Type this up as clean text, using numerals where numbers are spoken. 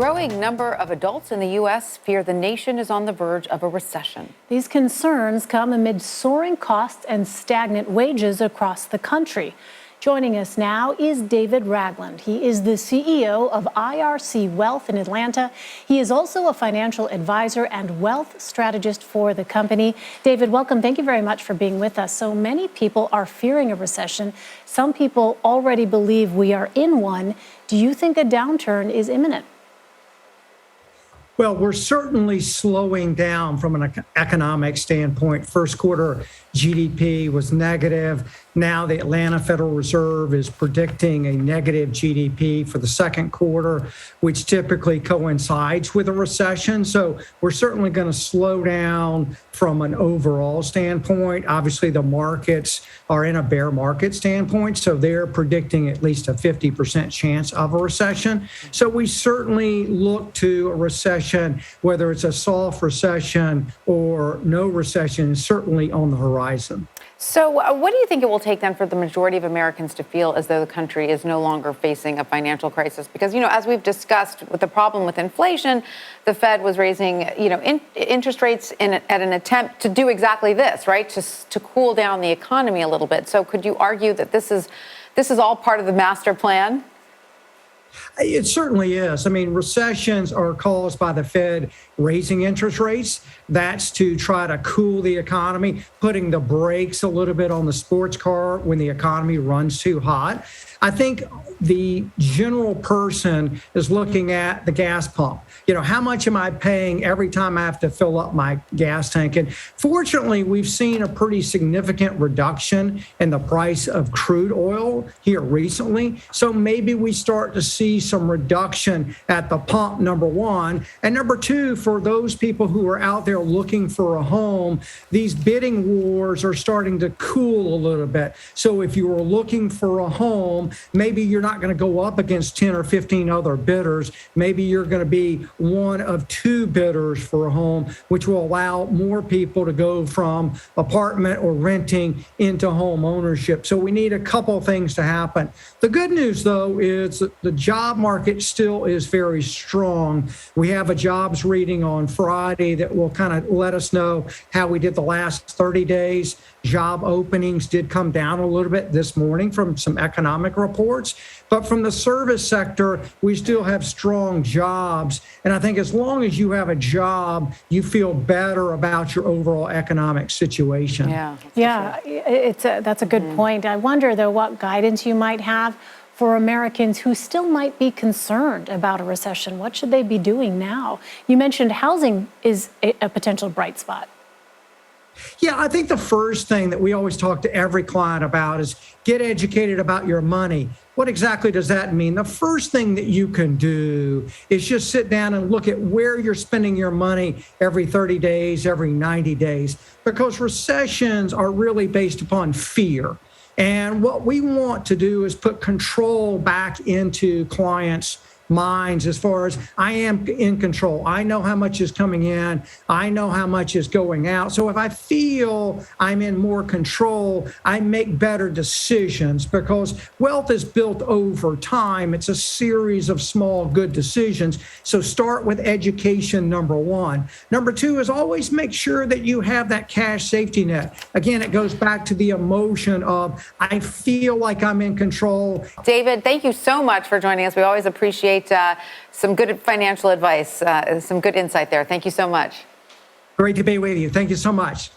growing number of adults in the U.S. fear the nation is on the verge of a recession. These concerns come amid soaring costs and stagnant wages across the country. Joining us now is David Ragland. He is the CEO of IRC Wealth in Atlanta. He is also a financial advisor and wealth strategist for the company. David, welcome. Thank you very much for being with us. So many people are fearing a recession. Some people already believe we are in one. Do you think a downturn is imminent? Well, we're certainly slowing down from an economic standpoint. First quarter GDP was negative. Now the Atlanta Federal Reserve is predicting a negative GDP for the second quarter, which typically coincides with a recession. So we're certainly going to slow down from an overall standpoint. Obviously, the markets are in a bear market standpoint, so they're predicting at least a 50% chance of a recession. So we certainly look to a recession, whether it's a soft recession or no recession, is certainly on the horizon. So what do you think it will take then for the majority of Americans to feel as though the country is no longer facing a financial crisis? Because, as we've discussed with the problem with inflation, the Fed was raising, interest rates at an attempt to do exactly this, right? To cool down the economy a little bit. So could you argue that this is all part of the master plan? It certainly is. I mean, recessions are caused by the Fed raising interest rates. That's to try to cool the economy, putting the brakes a little bit on the sports car when the economy runs too hot. I think the general person is looking at the gas pump. How much am I paying every time I have to fill up my gas tank? And fortunately, we've seen a pretty significant reduction in the price of crude oil here recently. So maybe we start to see some reduction at the pump, number one. And number two, for those people who are out there looking for a home, these bidding wars are starting to cool a little bit. So if you were looking for a home, maybe you're not going to go up against 10 or 15 other bidders. Maybe you're going to be one of two bidders for a home, which will allow more people to go from apartment or renting into home ownership. So we need a couple of things to happen. The good news, though, is that the job market still is very strong. We have a jobs reading on Friday that will kind of let us know how we did the last 30 days. Job openings did come down a little bit this morning from some economic reports. But from the service sector, we still have strong jobs. And I think as long as you have a job, you feel better about your overall economic situation. That's a good point. I wonder, though, what guidance you might have for Americans who still might be concerned about a recession. What should they be doing now? You mentioned housing is a potential bright spot. Yeah, I think the first thing that we always talk to every client about is get educated about your money. What exactly does that mean? The first thing that you can do is just sit down and look at where you're spending your money every 30 days, every 90 days, because recessions are really based upon fear. And what we want to do is put control back into clients' minds as far as I am in control. I know how much is coming in. I know how much is going out. So if I feel I'm in more control, I make better decisions because wealth is built over time. It's a series of small good decisions. So start with education, number one. Number two is always make sure that you have that cash safety net. Again, it goes back to the emotion of I feel like I'm in control. David, thank you so much for joining us. We always appreciate some good financial advice, some good insight there. Thank you so much. Great to be with you. Thank you so much.